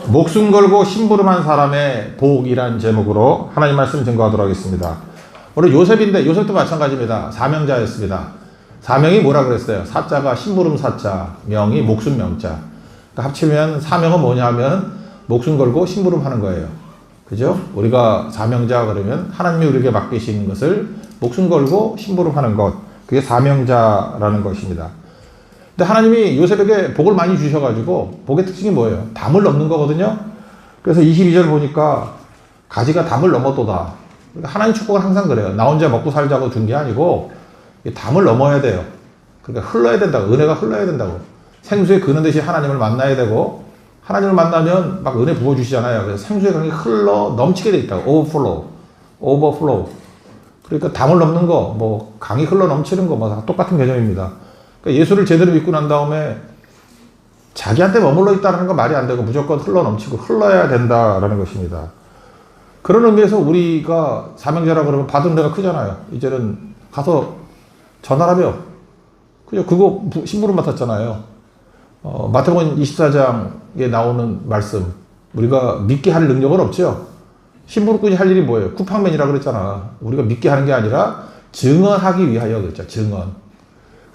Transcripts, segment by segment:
목숨 걸고 심부름한 사람의 복이란 제목으로 하나님 말씀 증거하도록 하겠습니다. 오늘 요셉인데 요셉도 마찬가지입니다. 사명자였습니다. 사명이 뭐라 그랬어요? 사자가 심부름 사자, 명이 목숨 명자. 그러니까 합치면 사명은 뭐냐 하면 목숨 걸고 심부름하는 거예요. 그죠? 우리가 사명자 그러면 하나님이 우리에게 맡기신 것을 목숨 걸고 심부름하는 것. 그게 사명자라는 것입니다. 근데 하나님이 요셉에게 복을 많이 주셔가지고 복의 특징이 뭐예요? 담을 넘는 거거든요. 그래서 22절 보니까 가지가 담을 넘어도다. 하나님 축복은 항상 그래요. 나 혼자 먹고 살자고 준 게 아니고 담을 넘어야 돼요. 그러니까 흘러야 된다고. 은혜가 흘러야 된다고. 생수에 그는 듯이 하나님을 만나야 되고 하나님을 만나면 막 은혜 부어주시잖아요. 그래서 생수의 강이 흘러 넘치게 돼 있다고. overflow. 그러니까 담을 넘는 거, 뭐 강이 흘러 넘치는 거, 뭐 다 똑같은 개념입니다. 그러니까 예수를 제대로 믿고 난 다음에 자기한테 머물러 있다는 건 말이 안 되고 무조건 흘러 넘치고 흘러야 된다라는 것입니다. 그런 의미에서 우리가 사명자라 그러면 받은 데가 크잖아요. 이제는 가서 전하라며. 그죠? 그거 심부름 맡았잖아요. 마태복음 24장에 나오는 말씀. 우리가 믿게 할 능력은 없죠. 심부름꾼이 할 일이 뭐예요? 쿠팡맨이라 그랬잖아. 우리가 믿게 하는 게 아니라 증언하기 위하여 그랬죠. 증언.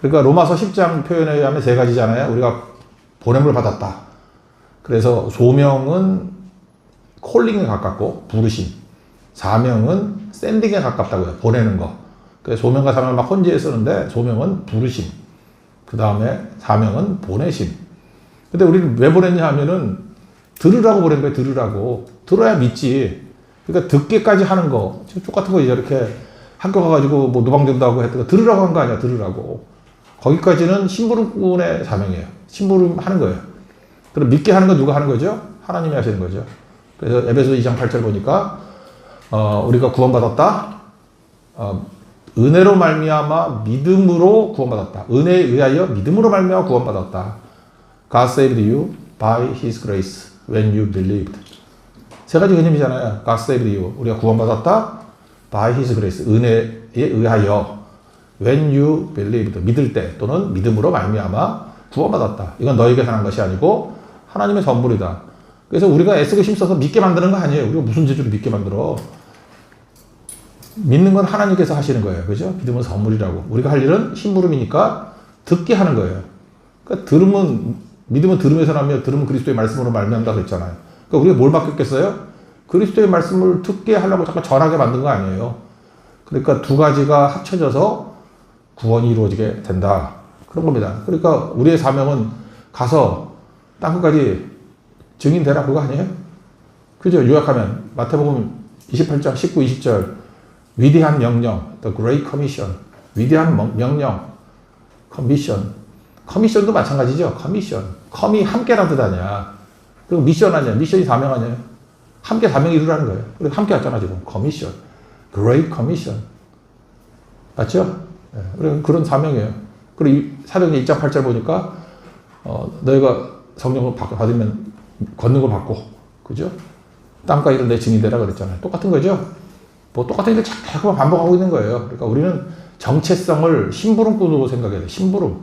그러니까 로마서 10장 표현에 의하면 세 가지잖아요. 우리가 보냄을 받았다. 그래서 소명은 콜링에 가깝고 부르심. 사명은 샌딩에 가깝다고요. 보내는 거. 그래서 소명과 사명을 막 혼재해 쓰는데 소명은 부르심. 그 다음에 사명은 보내심. 근데 우리는 왜 보냈냐 하면은 들으라고 보낸 거예요. 들으라고. 들어야 믿지. 그러니까 듣기까지 하는 거. 지금 똑같은 거 이렇게 학교 가가지고 뭐 노방전도 하고 했다가 들으라고 한 거 아니야. 들으라고. 거기까지는 심부름꾼의 사명이에요. 심부름 하는 거예요. 그럼 믿게 하는 건 누가 하는 거죠? 하나님이 하시는 거죠. 그래서 에베소 2장 8절 보니까 우리가 구원받았다. 은혜로 말미암아 믿음으로 구원받았다. 은혜에 의하여 믿음으로 말미암아 구원받았다. God saved you by His grace when you believed. 세 가지 개념이잖아요. God saved you. 우리가 구원받았다. by His grace. 은혜에 의하여 when you believed. 믿을 때 또는 믿음으로 말미암아 구원받았다. 이건 너에게 관한 것이 아니고 하나님의 선물이다. 그래서 우리가 애쓰고 힘써서 믿게 만드는 거 아니에요. 우리가 무슨 재주로 믿게 만들어. 믿는 건 하나님께서 하시는 거예요. 그죠? 믿음은 선물이라고. 우리가 할 일은 심부름이니까 듣게 하는 거예요. 그러니까 믿음은 들음에서 나며 들음은 그리스도의 말씀으로 말미암다 그랬잖아요. 그러니까 우리가 뭘 맡겼겠어요? 그리스도의 말씀을 듣게 하려고 자꾸 전하게 만든 거 아니에요. 그러니까 두 가지가 합쳐져서 구원이 이루어지게 된다. 그런 겁니다. 그러니까 우리의 사명은 가서 땅끝까지 증인되라 그거 아니에요? 그죠? 요약하면 마태복음 28장 19, 20절 위대한 명령, the great commission. 위대한 명령, commission. 커미션도 마찬가지죠. 커미션. 컴이 함께라는 뜻 아니야. 그리고 미션 아니야. 미션이 사명 아니에요. 함께 사명 이루라는 거예요. 그리고 함께 왔잖아 지금. 커미션. great commission. 맞죠? 네. 그런 사명이에요. 그리고 사도행전 1장 8절 보니까 너희가 성령을 받으면 권능을 받고, 그죠? 땅과 이를 내 증인이 되라 그랬잖아요. 똑같은 거죠? 뭐 똑같은 일을 자꾸 반복하고 있는 거예요. 그러니까 우리는 정체성을 심부름꾼으로 생각해야 돼요. 심부름.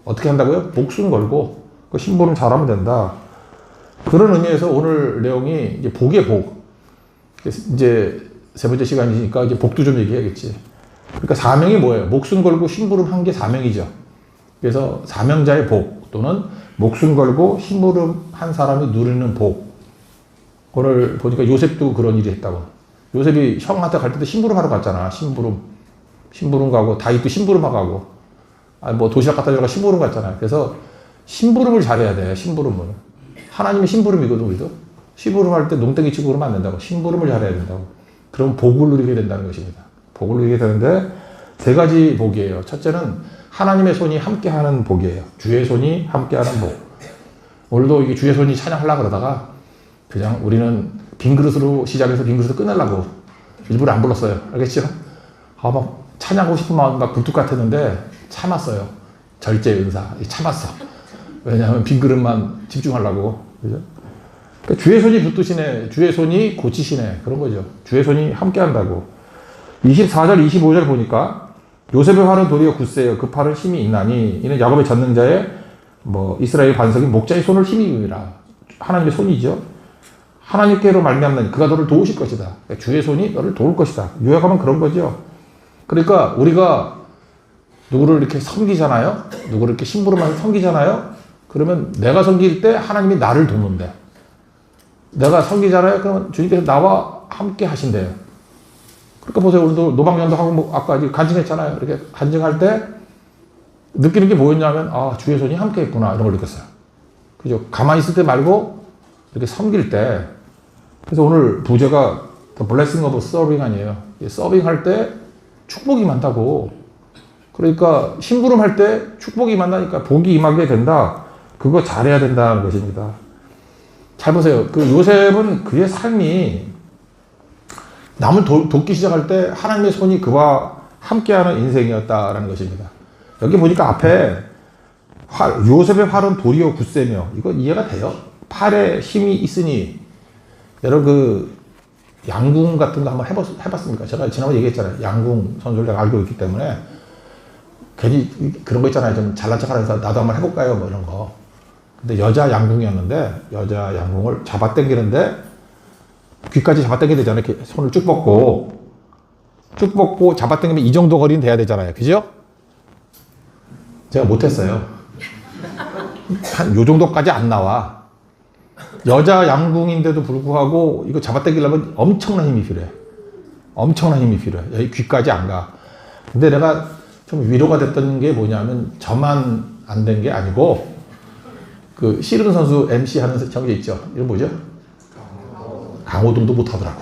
어떻게 한다고요? 목숨 걸고 그 심부름 잘하면 된다. 그런 의미에서 오늘 내용이 이제 복의 복. 이제 세 번째 시간이니까 이제 복도 좀 얘기해야겠지. 그러니까 사명이 뭐예요? 목숨 걸고 심부름 한 게 사명이죠. 그래서 사명자의 복 또는 목숨 걸고 심부름 한 사람이 누리는 복. 오늘 보니까 요셉도 그런 일이 했다고. 요셉이 형한테 갈 때도 심부름 하러 갔잖아. 심부름 가고 다윗도 심부름 하고 가고. 뭐 도시락 갖다 주러 심부름 갔잖아요. 그래서 심부름을 잘해야 돼. 심부름을. 하나님의 심부름이거든 우리도. 심부름 할 때 농땡이 치고 그러면 안 된다고. 심부름을 잘해야 된다고. 그럼 복을 누리게 된다는 것입니다. 복을 누리게 되는데 세 가지 복이에요. 첫째는 하나님의 손이 함께하는 복이에요. 주의 손이 함께하는 복. 오늘도 이게 주의 손이 찬양하려고 그러다가 그냥 우리는 빈 그릇으로 시작해서 빈 그릇으로 끝내려고 일부러 안 불렀어요. 알겠죠? 막 찬양하고 싶은 마음이 막 굴뚝 같았는데 참았어요. 절제 은사. 참았어. 왜냐하면 빈 그릇만 집중하려고. 그죠? 그러니까 주의 손이 붙드시네. 주의 손이 고치시네. 그런 거죠. 주의 손이 함께 한다고. 24절, 25절 보니까 요셉의 팔은 도리어 굳세요. 그 팔은 힘이 있나니 이는 야곱의 전능자의 이스라엘 반석인 목자의 손을 힘입니다. 하나님의 손이죠. 하나님께로 말미암는 그가 너를 도우실 것이다. 주의 손이 너를 도울 것이다. 요약하면 그런 거죠. 그러니까 우리가 누구를 이렇게 섬기잖아요. 누구를 이렇게 심부름하면서 섬기잖아요. 그러면 내가 섬길 때 하나님이 나를 돕는데, 내가 섬기잖아요. 그러면 주님께서 나와 함께 하신대요. 그러니까 보세요. 오늘도 노방전도 하고 뭐 아까 간증했잖아요. 이렇게 간증할 때 느끼는 게 뭐였냐면, 아, 주의 손이 함께 했구나. 이런 걸 느꼈어요. 그죠? 가만히 있을 때 말고 이렇게 섬길 때. 그래서 오늘 부제가 The Blessing of Serving 아니에요. 서빙 할 때 축복이 많다고. 그러니까 심부름 할 때 축복이 많다니까 복이 임하게 된다. 그거 잘해야 된다는 것입니다. 잘 보세요. 그 요셉은 그의 삶이 남을 돕기 시작할 때 하나님의 손이 그와 함께하는 인생이었다라는 것입니다. 여기 보니까 앞에 요셉의 활은 도리어 굳세며, 이거 이해가 돼요? 팔에 힘이 있으니. 여러분 그 양궁 같은 거 한번 해봤습니까? 제가 지난번에 얘기했잖아요. 양궁 선수를 내가 알고 있기 때문에 괜히 그런 거 있잖아요. 좀 잘난 척하면서 나도 한번 해볼까요? 뭐 이런 거. 근데 여자 양궁이었는데 여자 양궁을 잡아당기는데 귀까지 잡아당겨야 되잖아요. 이렇게 손을 쭉 뻗고 잡아당기면 이 정도 거리는 돼야 되잖아요. 그죠? 제가 못했어요. 한 요 정도까지 안 나와. 여자 양궁인데도 불구하고 이거 잡아당기려면 엄청난 힘이 필요해. 엄청난 힘이 필요해. 여기 귀까지 안 가. 근데 내가 좀 위로가 됐던 게 뭐냐면 저만 안 된 게 아니고 그 씨름 선수 MC 하는 경기 있죠. 이름 뭐죠? 강호동도 못 하더라고.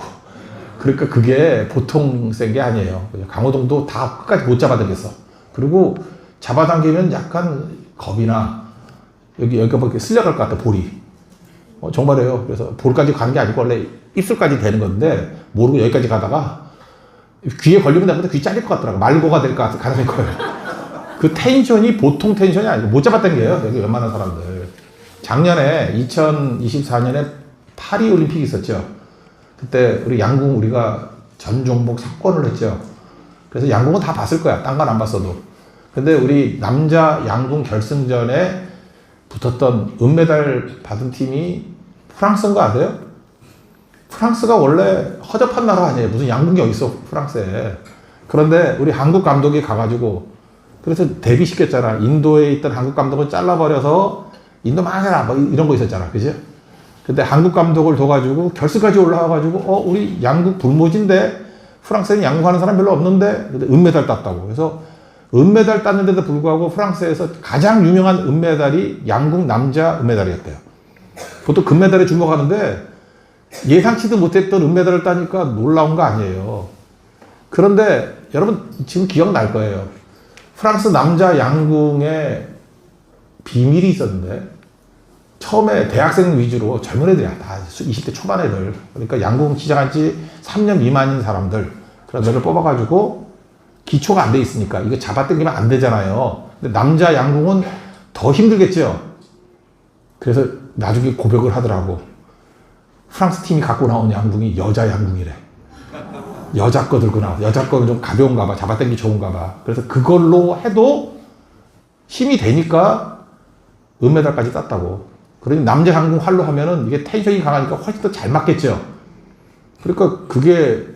그러니까 그게 보통 센 게 아니에요. 강호동도 다 끝까지 못 잡아당겼어. 그리고 잡아당기면 약간 겁이나 여기가 뭐 이렇게 쓸려갈 것 같아, 볼이. 정말이에요. 그래서 볼까지 가는 게 아니고 원래 입술까지 되는 건데 모르고 여기까지 가다가 귀에 걸리면 나보다 귀 잘릴 것 같더라고. 말고가 될 것 같아, 가능할 거예요. 그 텐션이 보통 텐션이 아니고 못 잡아당겨요. 여기 웬만한 사람들. 작년에 2024년에 파리 올림픽이 있었죠. 그때 우리 양궁 우리가 전 종목 석권을 했죠. 그래서 양궁은 다 봤을 거야. 딴 건 안 봤어도. 근데 우리 남자 양궁 결승전에 붙었던 은메달 받은 팀이 프랑스인 거 아세요? 프랑스가 원래 허접한 나라 아니에요. 무슨 양궁이 어디 있어, 프랑스에. 그런데 우리 한국 감독이 가가지고 그래서 데뷔시켰잖아. 인도에 있던 한국 감독을 잘라버려서 인도 망해라 뭐 이런 거 있었잖아. 그죠? 근데 한국 감독을 둬가지고 결승까지 올라와가지고 우리 양국 불모지인데 프랑스에는 양궁하는 사람 별로 없는데 근데 은메달 땄다고. 그래서 은메달 땄는데도 불구하고 프랑스에서 가장 유명한 은메달이 양궁 남자 은메달이었대요. 보통 금메달에 주목하는데 예상치도 못했던 은메달을 따니까 놀라운 거 아니에요. 그런데 여러분 지금 기억날 거예요. 프랑스 남자 양궁에 비밀이 있었는데 처음에 대학생 위주로 젊은 애들이야. 다 20대 초반 애들. 그러니까 양궁 시작한 지 3년 미만인 사람들. 그런 애를 뽑아가지고 기초가 안 돼 있으니까 이거 잡아당기면 안 되잖아요. 근데 남자 양궁은 더 힘들겠죠. 그래서 나중에 고백을 하더라고. 프랑스 팀이 갖고 나온 양궁이 여자 양궁이래. 여자 거 들고 나와. 여자 거는 좀 가벼운가 봐. 잡아당기 좋은가 봐. 그래서 그걸로 해도 힘이 되니까 은메달까지 땄다고. 그러니 남자 양궁 활로 하면은 이게 텐션이 강하니까 훨씬 더 잘 맞겠죠. 그러니까 그게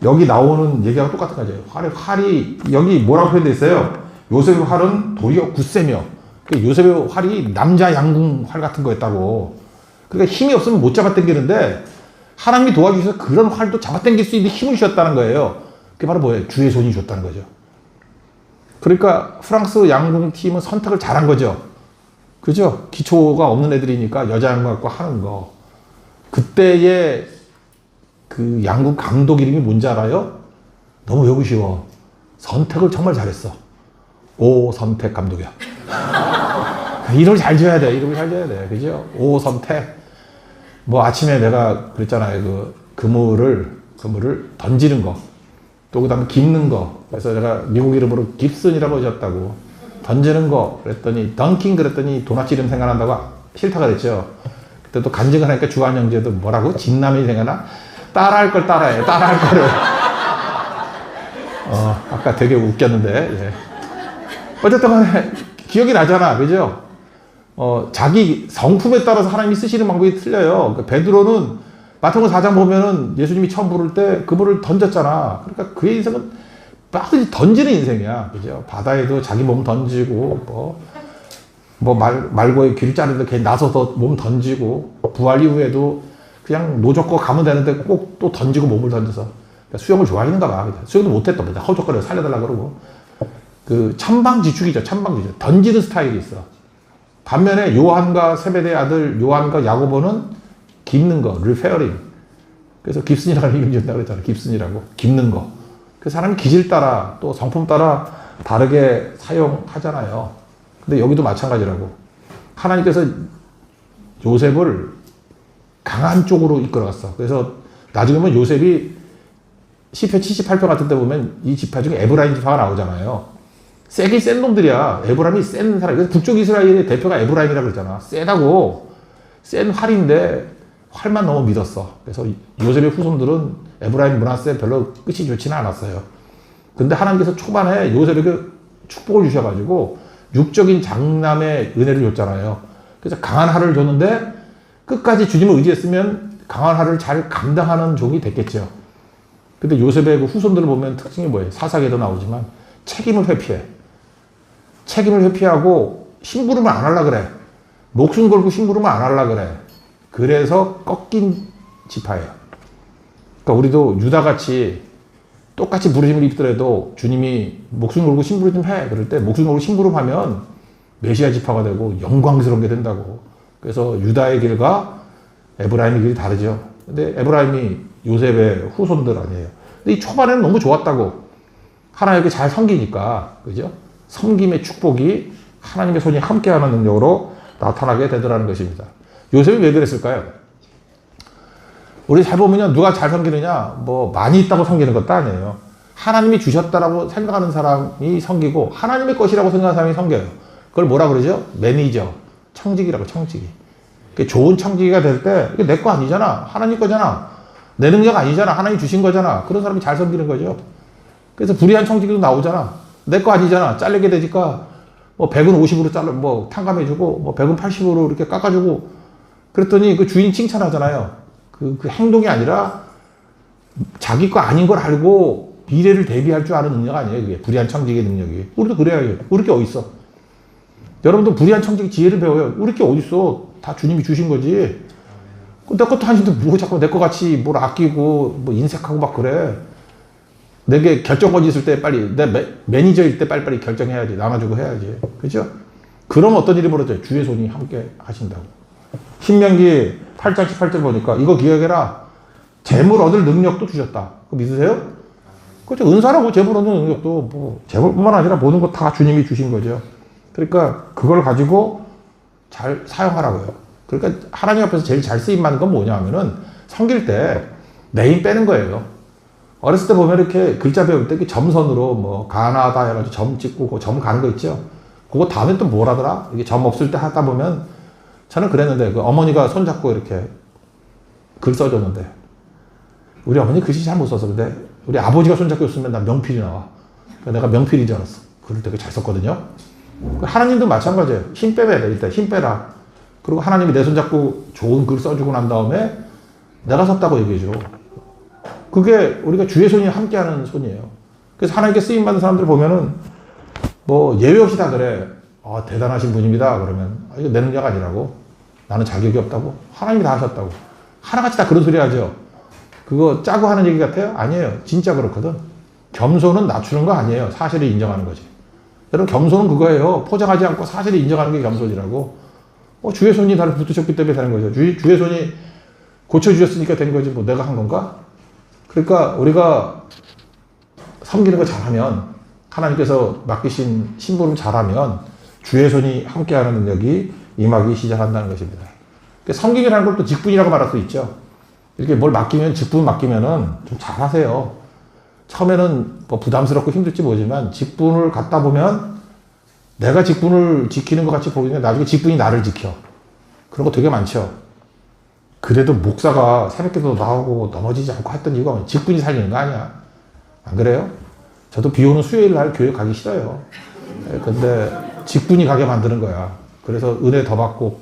여기 나오는 얘기하고 똑같은 거죠. 활이 여기 뭐라고 표현되어 있어요? 요셉의 활은 도리어 굳세며. 요셉의 활이 남자 양궁 활 같은 거였다고. 그러니까 힘이 없으면 못 잡아당기는데 하나님이 도와주셔서 그런 활도 잡아당길 수 있는 힘을 주셨다는 거예요. 그게 바로 뭐예요? 주의 손이 줬다는 거죠. 그러니까 프랑스 양궁 팀은 선택을 잘한 거죠. 그죠? 기초가 없는 애들이니까 여자 양궁 갖고 하는 거. 그때의 그 양궁 감독 이름이 뭔지 알아요? 너무 외우기 쉬워. 선택을 정말 잘했어. 오선택 감독이야. 이름을 잘 지어야 돼. 이름을 잘 지어야 돼. 그죠? 오선택. 뭐 아침에 내가 그랬잖아요. 그 그물을 던지는 거. 또 그 다음에 깁는 거. 그래서 내가 미국 이름으로 깁슨이라고 지었다고. 던지는 거. 그랬더니 덩킹 그랬더니 도넛 이름 생각난다고 싫다가 그랬죠. 그때 또 간증을 하니까 주한 형제도 뭐라고? 진남이 생각나? 따라할 걸 따라해. 따라할 거를. 아까 되게 웃겼는데. 예. 어쨌든 간에 기억이 나잖아. 그죠? 자기 성품에 따라서 하나님이 쓰시는 방법이 틀려요. 그러니까 베드로는 마태복음 4장 보면은 예수님이 처음 부를 때 그분을 던졌잖아. 그러니까 그의 인생은 막 던지는 인생이야. 그죠? 바다에도 자기 몸 던지고, 말고의 귀를 자르는데 걔 나서서 몸 던지고, 부활 이후에도 그냥 노젓고 가면 되는데 꼭 또 던지고 몸을 던져서. 그러니까 수영을 좋아하는가 봐. 수영도 못했던 거야. 허우적거려 살려달라 그러고. 그 천방지축이죠. 천방지축. 던지는 스타일이 있어. 반면에 요한과 세베대의 아들 요한과 야고보는 깁는 거, 리페어링. 그래서 깁슨이라는 이름 지었다고 그랬잖아. 깁슨이라고. 깁는 거. 그 사람이 기질 따라 또 성품 따라 다르게 사용하잖아요. 근데 여기도 마찬가지라고. 하나님께서 요셉을 강한 쪽으로 이끌어갔어. 그래서 나중에 보면 요셉이 시편 78편 같은 데 보면 이 지파 중에 에브라임 지파가 나오잖아요. 세긴 센 놈들이야. 에브라임이 센 사람. 그래서 북쪽 이스라엘의 대표가 에브라임이라고 그랬잖아. 세다고. 센 활인데 활만 너무 믿었어. 그래서 요셉의 후손들은 에브라임 므낫세 별로 끝이 좋지는 않았어요. 근데 하나님께서 초반에 요셉에게 축복을 주셔가지고 육적인 장남의 은혜를 줬잖아요. 그래서 강한 활을 줬는데 끝까지 주님을 의지했으면 강한 활을 잘 감당하는 종이 됐겠죠. 근데 요셉의 그 후손들을 보면 특징이 뭐예요? 사사기에도 나오지만 책임을 회피해. 책임을 회피하고 심부름을 안 하려고 그래. 목숨 걸고 심부름을 안 하려고 그래. 그래서 꺾인 지파예요. 그러니까 우리도 유다같이 똑같이 부르심을 입더라도 주님이 목숨 걸고 심부름 좀 해. 그럴 때 목숨 걸고 심부름하면 메시아 지파가 되고 영광스러운 게 된다고. 그래서 유다의 길과 에브라임의 길이 다르죠. 근데 에브라임이 요셉의 후손들 아니에요. 근데 이 초반에는 너무 좋았다고. 하나님께 잘 섬기니까, 그죠? 섬김의 축복이 하나님의 손이 함께하는 능력으로 나타나게 되더라는 것입니다. 요셉이 왜 그랬을까요? 우리 잘 보면요, 누가 잘 섬기느냐, 많이 있다고 섬기는 것도 아니에요. 하나님이 주셨다라고 생각하는 사람이 섬기고, 하나님의 것이라고 생각하는 사람이 섬겨요. 그걸 뭐라 그러죠? 매니저, 청지기라고, 청지기. 좋은 청지기가 될 때, 이게 내 거 아니잖아. 하나님 거잖아. 내 능력 아니잖아. 하나님 주신 거잖아. 그런 사람이 잘 섬기는 거죠. 그래서 불의한 청지기도 나오잖아. 내 거 아니잖아. 잘리게 되니까, 100은 50으로 탕감해주고, 100은 80으로 이렇게 깎아주고, 그랬더니 그 주인 칭찬하잖아요. 그 행동이 아니라 자기 거 아닌 걸 알고 미래를 대비할 줄 아는 능력 아니에요. 그게 불의한 청지기의 능력이. 우리도 그래야죠. 우리 게 어딨어. 여러분도 불의한 청지기 지혜를 배워요. 우리 게 어딨어. 다 주님이 주신 거지. 내 것도 아닌데 뭐 자꾸 내 거 같이 뭘 아끼고 인색하고 막 그래. 내게 결정권이 있을 때 빨리 내 매니저일 때 빨리빨리 결정해야지. 나눠주고 해야지. 그죠? 그럼 어떤 일이 벌어져요? 주의 손이 함께 하신다고. 신명기 8장 18절 보니까 이거 기억해라. 재물 얻을 능력도 주셨다. 그거 믿으세요? 그렇죠. 은사라고 재물 얻는 능력도 재물뿐만 아니라 모든 거 다 주님이 주신 거죠. 그러니까 그걸 가지고 잘 사용하라고요. 그러니까 하나님 앞에서 제일 잘 쓰임 받는 건 뭐냐 하면은 섬길 때 내 힘 빼는 거예요. 어렸을 때 보면 이렇게 글자 배울 때 점선으로 가나다 해가지고 점 찍고 그 점 가는 거 있죠. 그거 다음에 또 뭘 하더라? 이게 점 없을 때 하다 보면 저는 그랬는데 그 어머니가 손잡고 이렇게 글 써줬는데 우리 어머니 글씨 잘 못 써서 근데 우리 아버지가 손잡고 있으면 난 명필이 나와. 그러니까 내가 명필인 줄 알았어. 글을 되게 잘 썼거든요. 하나님도 마찬가지예요. 힘 빼야 돼. 일단 힘 빼라. 그리고 하나님이 내 손잡고 좋은 글 써주고 난 다음에 내가 썼다고 얘기해줘. 그게 우리가 주의 손이 함께하는 손이에요. 그래서 하나님께 쓰임받는 사람들 보면은 예외 없이 다 그래. 대단하신 분입니다. 그러면 이거 내 능력 아니라고. 나는 자격이 없다고. 하나님이 다 하셨다고. 하나같이 다 그런 소리 하죠. 그거 짜고 하는 얘기 같아요? 아니에요. 진짜 그렇거든. 겸손은 낮추는 거 아니에요. 사실을 인정하는 거지. 여러분 겸손은 그거예요. 포장하지 않고 사실을 인정하는 게 겸손이라고. 주의 손이 나를 붙으셨기 때문에 되는 거죠. 주의 손이 고쳐주셨으니까 된 거지 내가 한 건가? 그러니까 우리가 섬기는 거 잘하면 하나님께서 맡기신 심부름 잘하면 주의 손이 함께하는 능력이 임하기 시작한다는 것입니다. 섬김이라는 걸 또 직분이라고 말할 수 있죠. 이렇게 뭘 맡기면 직분 맡기면은 좀 잘하세요. 처음에는 부담스럽고 힘들지 모르지만 직분을 갖다 보면 내가 직분을 지키는 것 같이 보이면 나중에 직분이 나를 지켜. 그런 거 되게 많죠. 그래도 목사가 새벽기도 나오고 넘어지지 않고 했던 이유가 뭐냐? 직분이 살리는 거 아니야. 안 그래요? 저도 비 오는 수요일 날 교회 가기 싫어요. 근데 직분이 가게 만드는 거야. 그래서 은혜 더 받고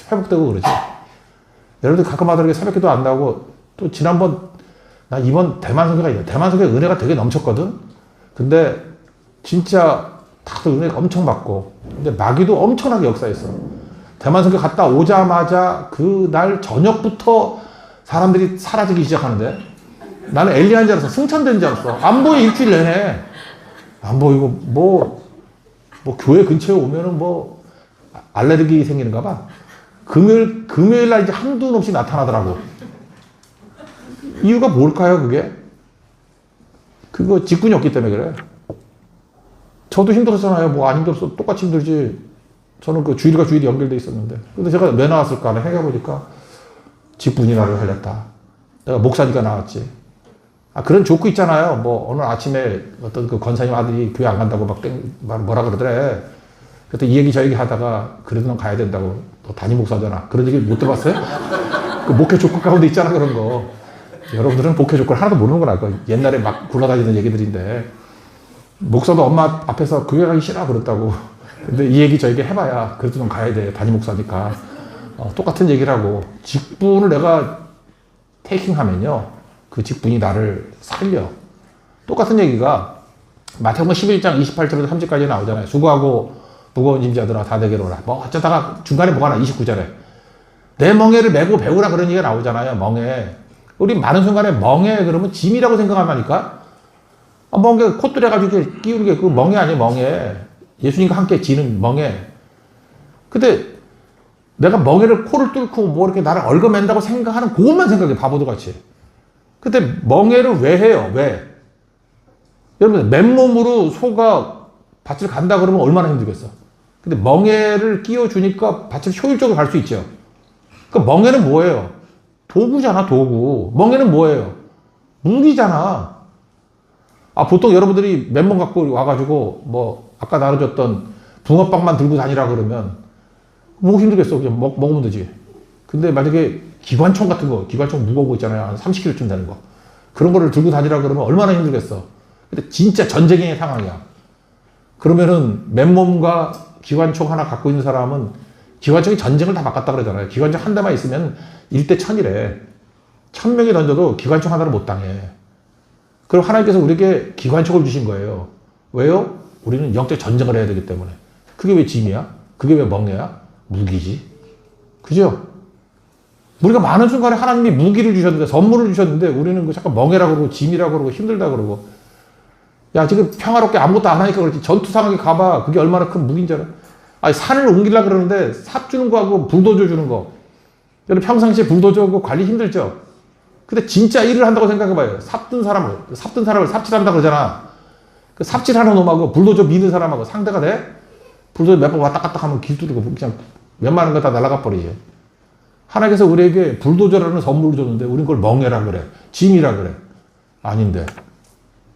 회복되고 그러죠. 여러분들 가끔 하더라도 새벽기도 안 나오고 또 지난번, 나 이번 대만 선교가 있네. 대만 선교 은혜가 되게 넘쳤거든? 근데 진짜 다들 은혜가 엄청 받고, 근데 마귀도 엄청나게 역사했어. 대만 선교 갔다 오자마자 그 날 저녁부터 사람들이 사라지기 시작하는데, 나는 엘리야인 줄 알았어. 승천된 줄 알았어. 안 보여, 일주일 내내. 안 보이고, 뭐 교회 근처에 오면은 알레르기 생기는가 봐. 금요일 날 이제 한두 놈씩 나타나더라고. 이유가 뭘까요, 그게? 그거 직분이 없기 때문에 그래. 저도 힘들었잖아요. 뭐 안 힘들었어. 똑같이 힘들지. 저는 그 주일과 주일이 연결돼 있었는데. 근데 제가 왜 나왔을까? 해가보니까 직분이 나를 살렸다. 내가 목사니까 나왔지. 그런 조크 있잖아요. 오늘 아침에 어떤 그 권사님 아들이 교회 안 간다고 뭐라 그러더래. 그때 이 얘기 저 얘기 하다가 그래도 넌 가야 된다고. 너 담임 목사잖아. 그런 얘기 못 들어봤어요? 그 목회 조크 가운데 있잖아, 그런 거. 여러분들은 목회 조크를 하나도 모르는구나. 옛날에 막 굴러다니는 얘기들인데. 목사도 엄마 앞에서 교회 가기 싫어 그랬다고. 근데 이 얘기 저 얘기 해봐야 그래도 넌 가야 돼. 담임 목사니까. 똑같은 얘기를 하고. 직분을 내가 테이킹하면요. 그 직분이 나를 살려. 똑같은 얘기가 마태복음 11장 28절에서 30절까지 나오잖아요. 수고하고 무거운 짐자들아 다 내게로 오라. 어쩌다가 중간에 뭐가 나 29절에 내 멍에를 메고 배우라 그런 얘기가 나오잖아요. 멍에. 우리 많은 순간에 멍에 그러면 짐이라고 생각한다니까. 멍에 콧뚜레 가지고 이렇게 끼우는 게 그 멍에 아니에요. 멍에. 예수님과 함께 지는 멍에. 근데 내가 멍에를 코를 뚫고 이렇게 나를 얽어맨다고 생각하는 그것만 생각해. 바보도 같이. 근데 멍에를 왜 해요? 왜? 여러분, 맨몸으로 소가 밭을 간다 그러면 얼마나 힘들겠어? 근데 멍에를 끼워주니까 밭을 효율적으로 갈 수 있죠. 그 멍에는 뭐예요? 도구잖아, 도구. 멍에는 뭐예요? 무기잖아. 보통 여러분들이 맨몸 갖고 와가지고, 아까 나눠줬던 붕어빵만 들고 다니라 그러면, 먹기 힘들겠어. 그냥 먹으면 되지. 근데 만약에 기관총 같은 거, 기관총 무거운 거 있잖아요. 한 30kg쯤 되는 거. 그런 거를 들고 다니라 그러면 얼마나 힘들겠어. 근데 진짜 전쟁의 상황이야. 그러면은 맨몸과 기관총 하나 갖고 있는 사람은 기관총이 전쟁을 다 막았다 그러잖아요. 기관총 한 대만 있으면 1대 1000이래. 1000명이 던져도 기관총 하나를 못 당해. 그럼 하나님께서 우리에게 기관총을 주신 거예요. 왜요? 우리는 영적 전쟁을 해야 되기 때문에. 그게 왜 짐이야? 그게 왜 멍에야? 무기지. 그죠? 우리가 많은 순간에 하나님이 무기를 주셨는데, 선물을 주셨는데, 우리는 잠깐 멍해라고 그러고, 짐이라고 그러고, 힘들다 그러고. 야, 지금 평화롭게 아무것도 안 하니까 그렇지. 전투 상황에 가봐. 그게 얼마나 큰 무기인 줄 알아? 산을 옮기려고 그러는데, 삽 주는 거하고 불도저 주는 거. 여러분 평상시에 불도저하고 관리 힘들죠? 근데 진짜 일을 한다고 생각해봐요. 삽든 사람을 삽질한다 그러잖아. 그 삽질하는 놈하고 불도저 미는 사람하고 상대가 돼? 불도저 몇 번 왔다 갔다 하면 길 뚫리고, 그냥 웬만한 거 다 날아가 버리지. 하나님께서 우리에게 불도저라는 선물을 줬는데 우린 그걸 멍해라 그래. 짐이라 그래. 아닌데.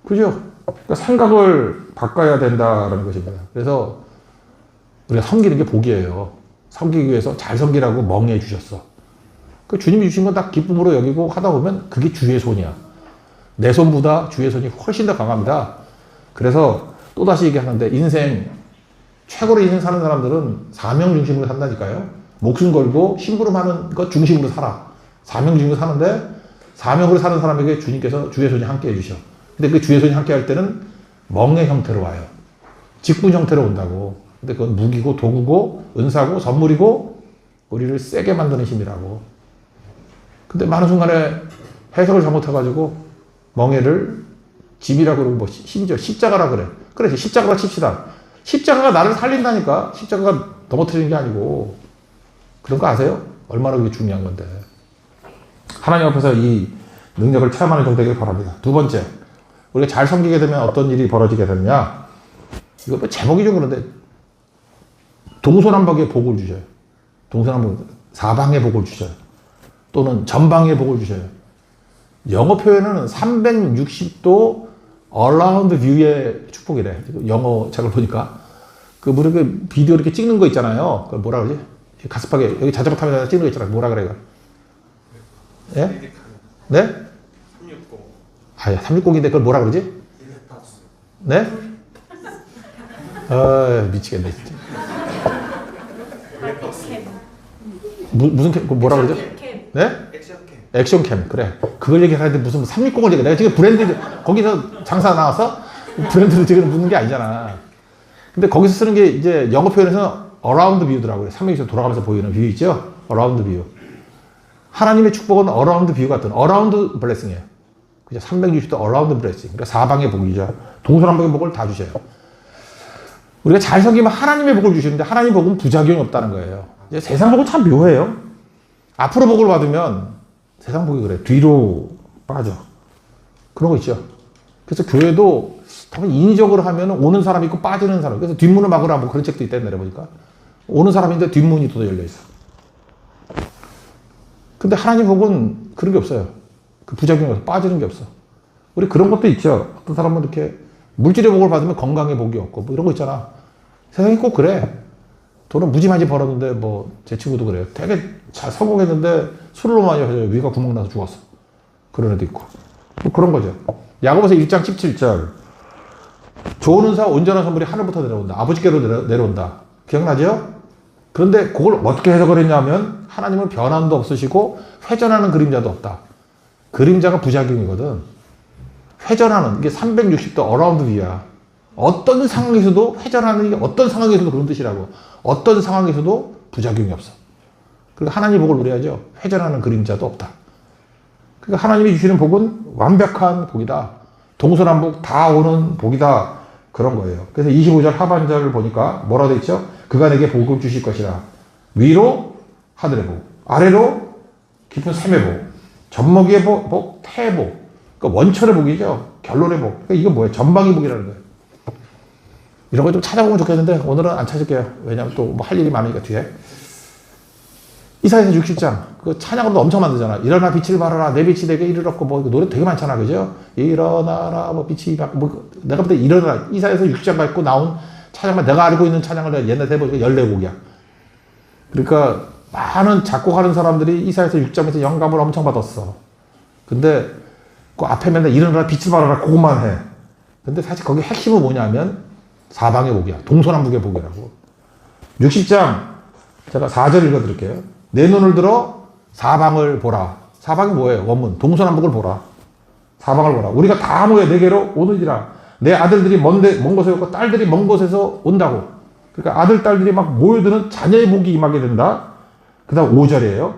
그죠? 그러니까 생각을 바꿔야 된다는 것입니다. 그래서 우리가 섬기는 게 복이에요. 섬기기 위해서 잘 섬기라고 멍해 주셨어. 그 주님이 주신 건 다 기쁨으로 여기고 하다 보면 그게 주의 손이야. 내 손보다 주의 손이 훨씬 더 강합니다. 그래서 또다시 얘기하는데 최고로 인생 사는 사람들은 사명 중심으로 산다니까요. 목숨 걸고 심부름하는 것 중심으로 살아. 사명 중심으로 사는데 사명으로 사는 사람에게 주님께서 주의 손이 함께 해주셔. 근데 그 주의 손이 함께 할 때는 멍의 형태로 와요. 직분 형태로 온다고. 근데 그건 무기고 도구고 은사고 선물이고 우리를 세게 만드는 힘이라고. 근데 많은 순간에 해석을 잘못해가지고 멍에를 짐이라고 그러고 심지어 십자가라 그래. 그래, 십자가라 칩시다. 십자가가 나를 살린다니까. 십자가가 넘어뜨리는 게 아니고. 그런 거 아세요? 얼마나 그게 중요한 건데. 하나님 앞에서 이 능력을 체험하는 종 되길 바랍니다. 두 번째, 우리가 잘 섬기게 되면 어떤 일이 벌어지게 되느냐. 이거 제목이죠. 그런데 동서남북의 복을 주셔요. 동서남북 사방의 복을 주셔요. 또는 전방의 복을 주셔요. 영어 표현은 360도 around view의 축복이래. 영어 책을 보니까 그 비디오 이렇게 찍는 거 있잖아요. 그걸 뭐라 그러지? 가습하게 여기 자전거 타면서 찍는 거 있잖아요. 뭐라 그래요? 예? 네? 360. 360인데 그걸 뭐라 그러지? 네? 미치겠네 진짜. 무슨 뭐라 그러죠? 네? 액션캠. 그래. 그걸 얘기하는데 무슨 360을 얘기해. 내가 지금 브랜드, 거기서 장사 나와서 브랜드를 지금 묻는 게 아니잖아. 근데 거기서 쓰는 게 이제 영어 표현에서는 어라운드 뷰더라고요. 360도 돌아가면서 보이는 뷰 있죠? 어라운드 뷰. 하나님의 축복은 어라운드 뷰 같은 어라운드 블레싱이에요. 그죠? 360도 어라운드 블레싱. 그러니까 사방의 복이죠. 동서남북의 복을 다 주셔요. 우리가 잘 섬기면 하나님의 복을 주시는데 하나님 복은 부작용이 없다는 거예요. 이제 세상 복은 참 묘해요. 앞으로 복을 받으면 세상 복이 그래. 뒤로 빠져. 그런 거 있죠. 그래서 교회도 다만 인위적으로 하면 오는 사람이 있고 빠지는 사람. 그래서 뒷문을 막으라 뭐 그런 책도 있다 내려보니까. 오는 사람인데 뒷문이 또 열려 있어. 근데 하나님 복은 그런 게 없어요. 그 부작용이 없어. 빠지는 게 없어. 우리 그런 것도 있죠. 어떤 사람은 이렇게 물질의 복을 받으면 건강의 복이 없고 뭐 이런 거 있잖아. 세상이 꼭 그래. 돈은 무지마지 벌었는데 뭐 제 친구도 그래요. 되게 잘 성공했는데 술을 너무 많이 마셔서 위가 구멍 나서 죽었어. 그런 애도 있고. 뭐 그런 거죠. 야고보서 1장 17절. 좋은 은사와 온전한 선물이 하늘부터 내려온다. 아버지께로 내려온다. 기억나죠? 그런데 그걸 어떻게 해석을 했냐면 하나님은 변함도 없으시고 회전하는 그림자도 없다. 그림자가 부작용이거든. 회전하는 이게 360도 어라운드 뷰야. 어떤 상황에서도 회전하는 게 어떤 상황에서도 그런 뜻이라고. 어떤 상황에서도 부작용이 없어. 그리고 하나님 복을 누려야죠. 회전하는 그림자도 없다. 그러니까 하나님이 주시는 복은 완벽한 복이다. 동서남북 다 오는 복이다. 그런 거예요. 그래서 25절 하반절을 보니까 뭐라고 돼 있죠? 그가 내게 복을 주실 것이라. 위로 하늘의 복, 아래로 깊은 샘의 복, 젖먹이의 복, 태의 복. 그러니까 원천의 복이죠. 결론의 복. 그러니까 이거 뭐예요? 전방의 복이라는 거예요. 이런 거 좀 찾아보면 좋겠는데 오늘은 안 찾을게요. 왜냐하면 또 뭐 할 일이 많으니까 뒤에. 이사야서 60장 그 찬양으로도 엄청 만들잖아. 일어나 빛을 발하라 내 빛이 내게 이르렀고 뭐 노래 되게 많잖아. 그죠? 일어나라 뭐 빛이 밝고 뭐 내가 볼 때 일어나라 이사야서 60장 갖고 나온 찬양만 내가 알고 있는 찬양을 내가 옛날에 해보니까 14곡이야. 그러니까 많은 작곡하는 사람들이 이사야서 6장에서 영감을 엄청 받았어. 근데 그 앞에 맨날 일어나라 빛을 발하라 그것만 해. 근데 사실 거기 핵심은 뭐냐면 사방의 복이야. 동서남북의 복이라고. 60장 제가 4절 읽어드릴게요. 내 눈을 들어 사방을 보라. 사방이 뭐예요? 원문. 동서남북을 보라. 사방을 보라. 우리가 다 모여 내게로 오느니라. 내 아들들이 먼 곳에 있고 딸들이 먼 곳에서 온다고. 그러니까 아들, 딸들이 막 모여드는 자녀의 복이 임하게 된다. 그 다음 5절이에요.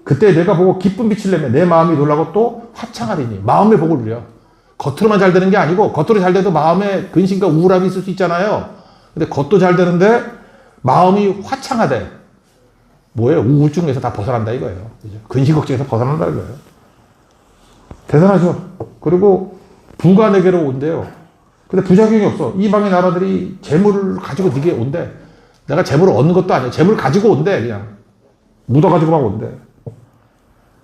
그때 내가 보고 기쁜 빛을 내며 내 마음이 놀라고 또 화창하리니. 마음의 복을 누려. 겉으로만 잘 되는 게 아니고 겉으로 잘 돼도 마음에 근심과 우울함이 있을 수 있잖아요. 근데 겉도 잘 되는데 마음이 화창하대. 뭐예요? 우울증에서 다 벗어난다 이거예요. 그죠? 근심 걱정에서 벗어난다 이거예요. 대단하죠? 그리고 부가 내게로 온대요. 근데 부작용이 없어. 이방의 나라들이 재물을 가지고 네게 온대. 내가 재물을 얻는 것도 아니야. 재물을 가지고 온대. 그냥 묻어가지고 막 온대.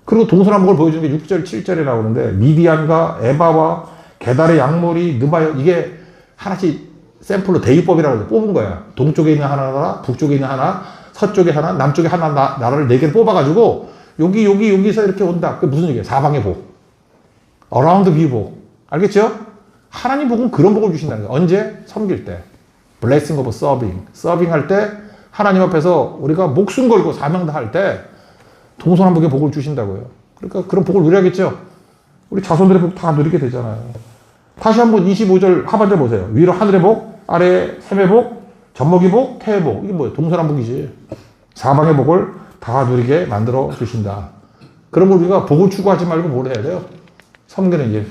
그리고 동서남북을 보여주는 게 6절, 7절에 나오는데 미디안과 에바와 게달의 양모리, 느바요 이게 하나씩 샘플로 대위법이라고 뽑은 거야. 동쪽에 있는 하나 나라, 북쪽에 있는 하나, 서쪽에 하나, 남쪽에 하나 나라를 4개를 뽑아가지고 여기서 이렇게 온다. 그게 무슨 얘기예요? 사방의 복. 어라운드 뷰 복. 알겠죠? 하나님 복은 그런 복을 주신다는 거예요. 언제? 섬길 때. blessing of serving. 서빙 할 때 하나님 앞에서 우리가 목숨 걸고 사명 다할 때 동서남북의 복을 주신다고요. 그러니까 그런 복을 누려야겠죠. 우리 자손들의 복 다 누리게 되잖아요. 다시 한번 25절 하반절 보세요. 위로 하늘의 복, 아래에 샘의 복, 젖먹이 복, 태의 복. 이게 뭐예요? 동서남북이지. 사방의 복을 다 누리게 만들어 주신다. 그런 걸 우리가 복을 추구하지 말고 뭘 해야 돼요? 섬기는 일,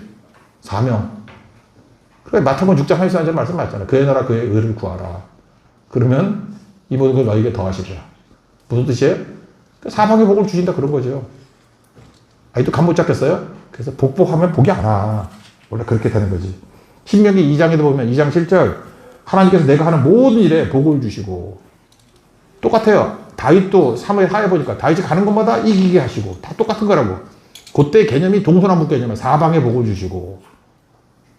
사명. 그래 마태복음 6장 33절 말씀 맞잖아요. 그의 나라 그의 의를 구하라. 그러면 이 모든 걸 너에게 더하시리라. 무슨 뜻이에요? 사방의 복을 주신다 그런 거죠. 아직도 감 못 잡겠어요? 그래서 복복하면 복이 안 와. 원래 그렇게 되는 거지. 신명기 2장에도 보면 2장 7절 하나님께서 내가 하는 모든 일에 복을 주시고 똑같아요. 다윗도 사무엘 하에 보니까 다윗이 가는 곳마다 이기게 하시고 다 똑같은 거라고. 그때 개념이 동서남북 개념이에요. 사방에 복을 주시고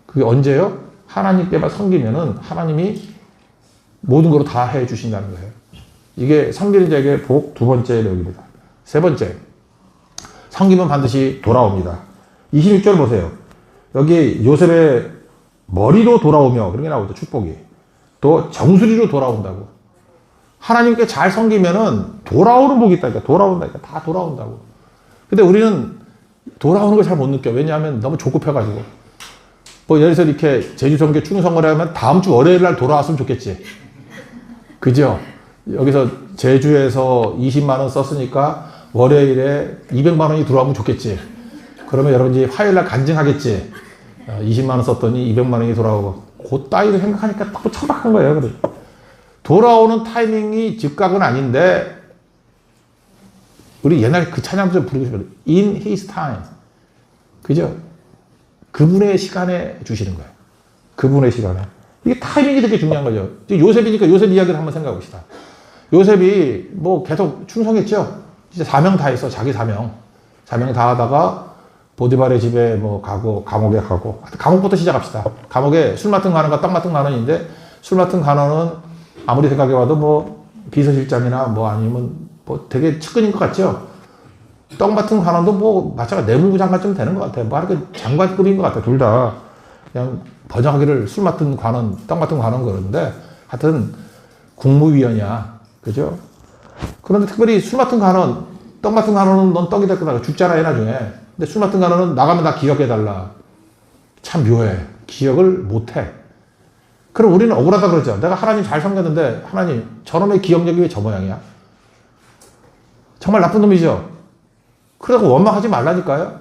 그게 언제요? 하나님께만 섬기면은 하나님이 모든 걸로 다 해주신다는 거예요. 이게 섬기는 자에게 복 두 번째 내용입니다. 세 번째, 섬기면 반드시 돌아옵니다. 26절 보세요. 여기 요셉의 머리로 돌아오며 그런 게 나오죠. 축복이. 또 정수리로 돌아온다고. 하나님께 잘 섬기면은 돌아오는 복이 있다니까. 돌아온다니까. 다 돌아온다고. 근데 우리는 돌아오는 걸 잘 못 느껴. 왜냐하면 너무 조급해가지고. 뭐 예를 들어서 이렇게 제주 정계 충성을 하면 다음 주 월요일 날 돌아왔으면 좋겠지. 그죠? 여기서 제주에서 20만 원 썼으니까 월요일에 200만 원이 들어오면 좋겠지. 그러면 여러분이 화요일 날 간증하겠지. 20만 원 썼더니 200만 원이 돌아오고. 그 따위로 생각하니까 딱 천박한 거예요. 그래. 돌아오는 타이밍이 즉각은 아닌데, 우리 옛날에 그 찬양도 좀 부르고 싶어요. In His time. 그죠? 그분의 시간에 주시는 거예요. 그분의 시간에. 이게 타이밍이 되게 중요한 거죠. 요셉이니까 요셉 이야기를 한번 생각해 봅시다. 요셉이 뭐 계속 충성했죠? 진짜 사명 다 했어. 자기 사명. 사명 다 하다가 보디발의 집에 뭐 가고, 감옥에 가고. 감옥부터 시작합시다. 감옥에 술 맡은 간원과 떡 맡은 간원인데, 술 맡은 간원은 아무리 생각해봐도 뭐 비서실장이나 뭐 아니면 뭐 되게 측근인 것 같죠? 떡 맡은 간원도 뭐 마찬가지 내무부 장관쯤 되는 것 같아요. 뭐 이렇게 장관급인 것 같아요. 둘 다. 그냥 번역하기를 술 맡은 관원, 떡 맡은 관원 그러는데 하여튼 국무위원이야. 그죠? 그런데 특별히 술 맡은 관원, 떡 맡은 관원은 넌 떡이 될 거다. 죽잖아, 나중에. 근데 술 맡은 관원은 나가면 나 기억해달라. 참 묘해. 기억을 못해. 그럼 우리는 억울하다 그러죠. 내가 하나님 잘 섬겼는데 하나님 저놈의 기억력이 왜 저 모양이야? 정말 나쁜 놈이죠. 그러다가 원망하지 말라니까요.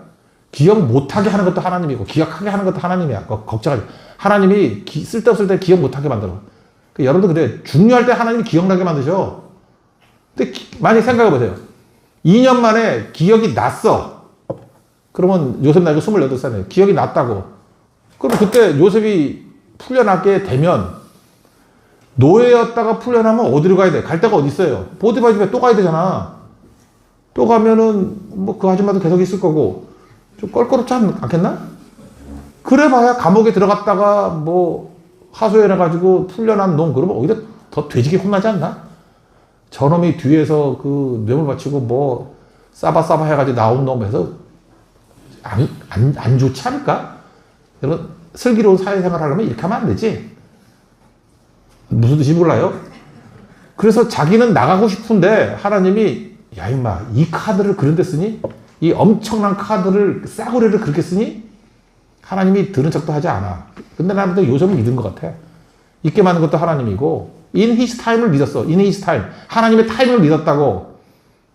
기억 못하게 하는 것도 하나님이고 기억하게 하는 것도 하나님이야. 걱정하지. 하나님이 쓸데없을 때 기억 못하게 만들어. 여러분도 그래. 중요할 때 하나님이 기억나게 만드죠. 근데 많이 생각해보세요. 2년 만에 기억이 났어. 그러면 요셉 나이가 28살이에요. 기억이 났다고. 그럼 그때 요셉이 풀려나게 되면 노예였다가 풀려나면 어디로 가야 돼? 갈 데가 어디 있어요? 보디발 집에 또 가야 되잖아. 또 가면은 뭐 그 아줌마도 계속 있을 거고 좀 껄끄럽지 않겠나? 그래봐야 감옥에 들어갔다가 뭐 하소연해가지고 풀려난 놈 그러면 오히려 더 돼지게 혼나지 않나? 저놈이 뒤에서 그 뇌물 바치고 뭐 싸바싸바 해가지고 나온 놈에서 안 좋지 않을까? 여러분 슬기로운 사회생활 하려면 이렇게 하면 안 되지. 무슨 뜻인지 몰라요? 그래서 자기는 나가고 싶은데 하나님이 야 임마 이 카드를 그런 데 쓰니? 이 엄청난 카드를 싸구려를 그렇게 쓰니? 하나님이 들은 척도 하지 않아. 근데 나는 요셉을 믿은 것 같아. 있게 만든 것도 하나님이고 In His time을 믿었어. In His time. 하나님의 타임을 믿었다고.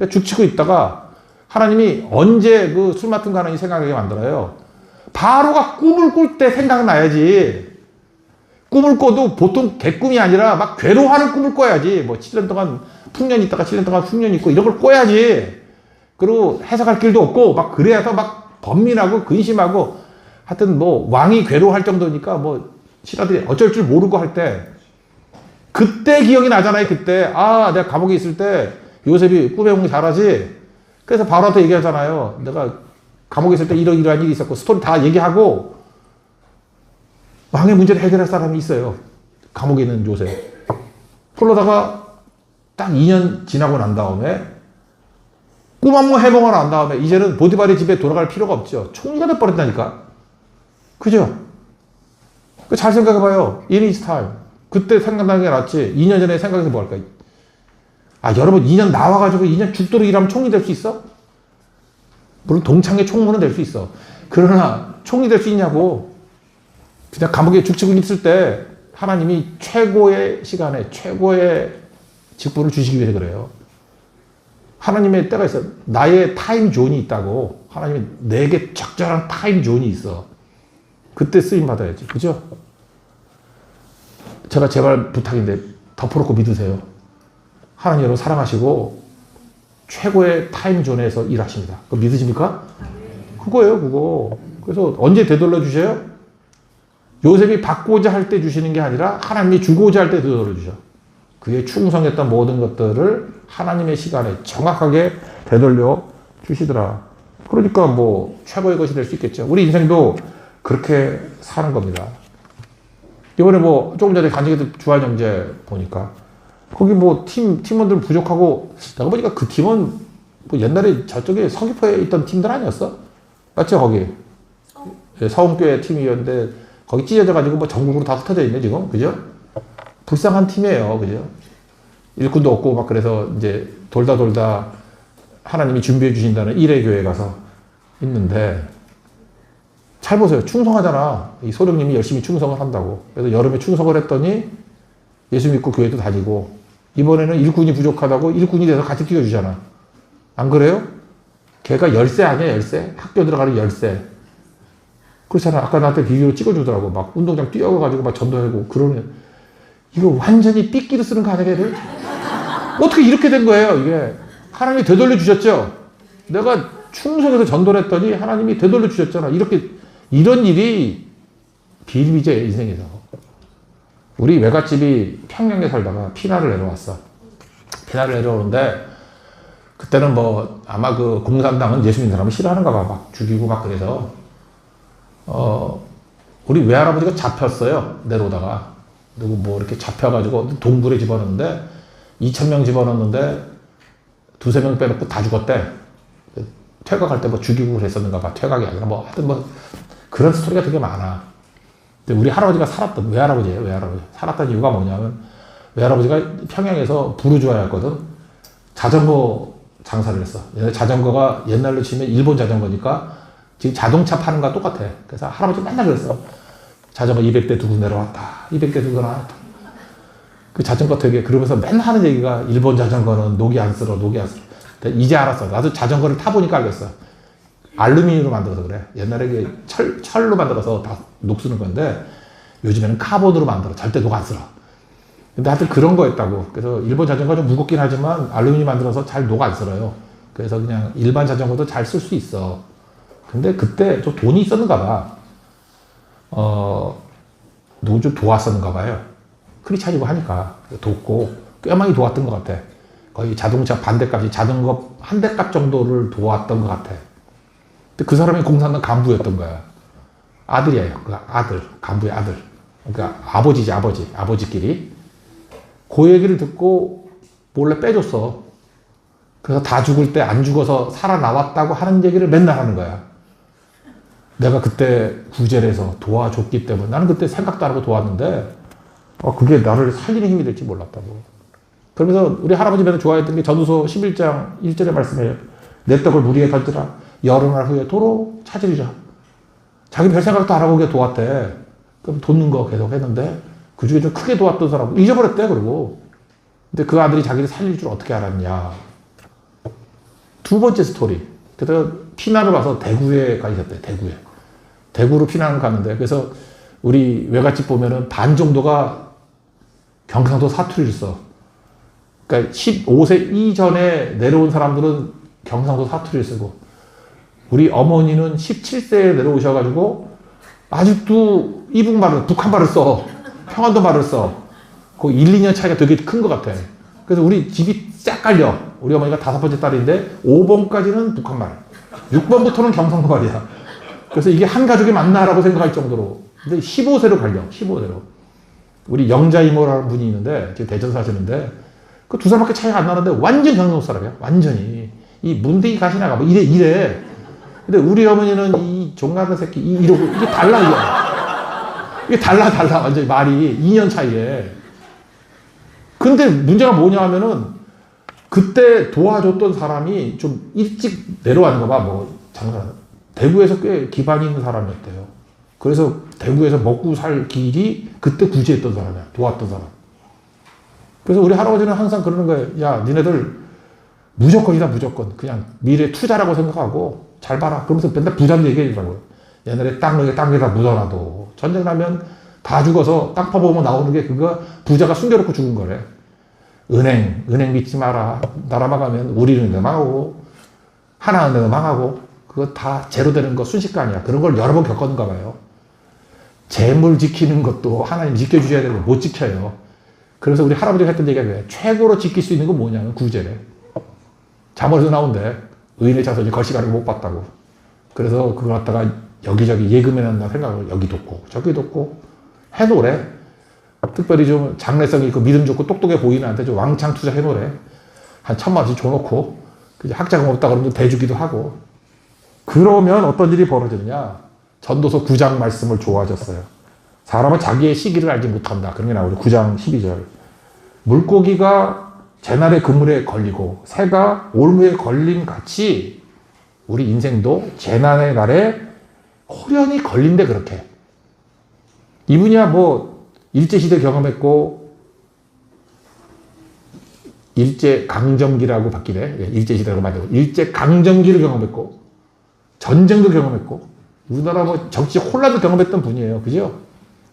죽치고 있다가 하나님이 언제 그 술 맡은 가난이 생각하게 만들어요. 바로가 꿈을 꿀 때 생각나야지. 꿈을 꿔도 보통 개꿈이 아니라 막 괴로워하는 꿈을 꿔야지. 뭐 7년 동안 풍년 있다가 7년 동안 흉년 있고 이런 걸 꿔야지. 그리고 해석할 길도 없고 막 그래야서 막 번민하고 근심하고 하여튼 뭐 왕이 괴로워할 정도니까 뭐 신하들이 어쩔 줄 모르고 할 때 그때 기억이 나잖아요. 그때 아 내가 감옥에 있을 때 요셉이 꿈에 온 거 잘하지. 그래서 바로한테 얘기하잖아요. 내가 감옥에 있을 때 이러이러한 일이 있었고 스토리 다 얘기하고 왕의 문제를 해결할 사람이 있어요. 감옥에 있는 요셉. 그러다가 딱 2년 지나고 난 다음에 꿈 한번 해보고 난 다음에 이제는 보디발의 집에 돌아갈 필요가 없죠. 총리가 돼버렸다니까. 그죠? 잘 생각해봐요. In his time. 그때 생각나는 게 낫지. 2년 전에 생각해서 뭐 할까? 아, 여러분 2년 나와가지고 2년 죽도록 일하면 총리 될 수 있어? 물론 동창회 총무는 될 수 있어. 그러나 총리 될 수 있냐고. 그냥 감옥에 죽치고 있을 때 하나님이 최고의 시간에 최고의 직분을 주시기 위해서 그래요. 하나님의 때가 있어. 나의 타임 존이 있다고. 하나님이 내게 적절한 타임 존이 있어. 그때 쓰임 받아야지. 그죠? 제가 제발 부탁인데 덮어놓고 믿으세요. 하나님 여러분 사랑하시고 최고의 타임 존에서 일하십니다. 그거 믿으십니까? 그거예요, 그거. 그래서 언제 되돌려 주셔요? 요셉이 받고자 할 때 주시는 게 아니라 하나님이 주고자 할 때 되돌려 주셔. 그에 충성했던 모든 것들을 하나님의 시간에 정확하게 되돌려 주시더라. 그러니까 뭐 최고의 것이 될 수 있겠죠. 우리 인생도 그렇게 사는 겁니다. 이번에 뭐 조금 전에 간증했던 주한영재 보니까 거기 뭐 팀원들 부족하고 내가 보니까 그 팀은 뭐 옛날에 저쪽에 서귀포에 있던 팀들 아니었어? 맞죠 거기? 서운교회 팀이었는데 거기 찢어져가지고 뭐 전국으로 다 흩어져 있네 지금 그죠? 불쌍한 팀이에요 그죠? 일꾼도 없고 막 그래서 이제 돌다 하나님이 준비해 주신다는 일회 교회 가서 있는데 잘 보세요. 충성하잖아. 이 소령님이 열심히 충성을 한다고. 그래서 여름에 충성을 했더니 예수 믿고 교회도 다니고 이번에는 일꾼이 부족하다고 일꾼이 돼서 같이 뛰어주잖아. 안 그래요? 걔가 열쇠 아니야, 열쇠? 학교 들어가는 열쇠. 그렇잖아. 아까 나한테 비디오 찍어주더라고. 막 운동장 뛰어가지고 막 전도하고 그러면 이거 완전히 삐끼를 쓰는 거 아니야, 걔를? 어떻게 이렇게 된 거예요, 이게? 하나님이 되돌려 주셨죠? 내가 충성해서 전도를 했더니 하나님이 되돌려 주셨잖아. 이런 일이 비일비재예요, 인생에서. 우리 외갓집이 평양에 살다가 피난을 내려왔어. 피난을 내려오는데 그때는 뭐 아마 그 공산당은 예수 믿는 사람을 싫어하는가 봐. 막 죽이고 막 그래서 우리 외할아버지가 잡혔어요. 내려오다가. 누구 뭐 이렇게 잡혀가지고 동굴에 집어넣는데 2,000명 집어넣는데 두세 명 빼놓고 다 죽었대. 퇴각할 때 뭐 죽이고 그랬었는가 봐. 퇴각이 아니라 뭐 하여튼 뭐 그런 스토리가 되게 많아. 근데 우리 할아버지가 살았던, 외할아버지예요, 외할아버지. 살았던 이유가 뭐냐면 외할아버지가 평양에서 부르주아였거든. 자전거 장사를 했어. 자전거가 옛날로 치면 일본 자전거니까 지금 자동차 파는 거랑 똑같아. 그래서 할아버지 맨날 그랬어. 자전거 200대 두고 내려왔다. 200대 두고 나왔다. 그 자전거 되게 그러면서 맨날 하는 얘기가 일본 자전거는 녹이 안 쓸어, 녹이 안 쓸어. 이제 알았어. 나도 자전거를 타보니까 알겠어. 알루미늄으로 만들어서 그래. 옛날에 이게 철로 만들어서 다 녹 쓰는 건데 요즘에는 카본으로 만들어. 절대 녹 안 쓸어. 근데 하여튼 그런 거였다고. 그래서 일본 자전거 좀 무겁긴 하지만 알루미늄 만들어서 잘 녹 안 쓸어요. 그래서 그냥 일반 자전거도 잘 쓸 수 있어. 근데 그때 좀 돈이 있었는가 봐. 누구 좀 도왔었는가 봐요. 크리 차리고 하니까 돕고 꽤 많이 도왔던 것 같아. 거의 자동차 반대값이 자전거 한 대값 정도를 도왔던 것 같아. 근데 그 사람이 공산당 간부였던 거야. 아들이에요. 그 아들, 간부의 아들. 그러니까 아버지지, 아버지끼리. 그 얘기를 듣고 몰래 빼줬어. 그래서 다 죽을 때 안 죽어서 살아나왔다고 하는 얘기를 맨날 하는 거야. 내가 그때 구제를 해서 도와줬기 때문에 나는 그때 생각도 안 하고 도왔는데 그게 나를 살리는 힘이 될지 몰랐다고. 그러면서 우리 할아버지 맨날 좋아했던 게 전도서 11장 1절의 말씀이에요. 내 떡을 물 위에 던지라. 열흘 후에 도로 찾으리라. 자기 별 생각도 안 하고 그게 도왔대. 그럼 돕는 거 계속 했는데 그 중에 좀 크게 도왔던 사람 잊어버렸대. 그리고 근데 그 아들이 자기를 살릴 줄 어떻게 알았냐. 두 번째 스토리. 그래서 피난을 와서 대구에 가 있었대. 대구로 피난을 갔는데 그래서 우리 외갓집 보면은 반 정도가 경상도 사투리를 써. 그러니까 15세 이전에 내려온 사람들은 경상도 사투리를 쓰고 우리 어머니는 17세에 내려오셔가지고 아직도 이북말을, 북한말을 써. 평안도 말을 써. 그 1, 2년 차이가 되게 큰 것 같아. 그래서 우리 집이 쫙 깔려. 우리 어머니가 5번째 딸인데 5번까지는 북한말. 6번부터는 경상도 말이야. 그래서 이게 한 가족이 맞나라고 생각할 정도로. 근데 15세로 갈려. 15세로. 우리 영자 이모라는 분이 있는데 지금 대전 사시는데 그 두 살밖에 차이가 안 나는데 완전 경상도 사람이야. 완전히. 이 문대기 가시나가 뭐 이래. 근데 우리 어머니는 이 종갓은 새끼 이러고 이게 달라. 이게 달라 완전히 말이 2년 차이에. 근데 문제가 뭐냐 하면은 그때 도와줬던 사람이 좀 일찍 내려왔는 거 봐. 뭐 장난. 대구에서 꽤 기반이 있는 사람이었대요. 그래서 대구에서 먹고 살 길이 그때 구제했던 사람이야. 도왔던 사람. 그래서 우리 할아버지는 항상 그러는 거예요. 야, 니네들 무조건이다, 무조건. 그냥 미래 투자라고 생각하고 잘 봐라. 그러면서 맨날 부자는 얘기해주더라고요. 옛날에 땅에다 묻어놔도 전쟁 나면 다 죽어서 땅 파보면 나오는 게 그거 부자가 숨겨놓고 죽은 거래. 은행 믿지 마라. 나라 망하면 우리은행 망하고 하나은행 망하고 그거 다 제로 되는 거 순식간이야. 그런 걸 여러 번 겪었는가 봐요. 재물 지키는 것도 하나님 지켜주셔야 되는데 못 지켜요. 그래서 우리 할아버지가 했던 얘기가 그래. 최고로 지킬 수 있는 건 뭐냐면 구제래. 잠언에서 나온대. 의인의 자손이 걸시가를 못 봤다고. 그래서 그걸 갖다가 여기저기 예금해놨나 생각을 여기 돕고 저기 돕고 해놓으래. 특별히 좀 장래성이 있고 믿음 좋고 똑똑해 보이는 한테 좀 왕창 투자해놓으래. 한 1,000만 원씩 줘놓고 학자금 없다 그러면 대주기도 하고. 그러면 어떤 일이 벌어지느냐. 전도서 9장 말씀을 좋아하셨어요. 사람은 자기의 시기를 알지 못한다. 그런 게 나오죠. 9장 12절. 물고기가 제날의 그물에 걸리고 새가 올무에 걸림 같이 우리 인생도 재난의 날에 호련히 걸린대, 그렇게. 이분이야 뭐 일제시대 경험했고 일제강점기라고 바뀌네. 일제시대라고 말하고 일제강점기를 경험했고 전쟁도 경험했고 우리나라 뭐 정치 혼란도 경험했던 분이에요. 그죠?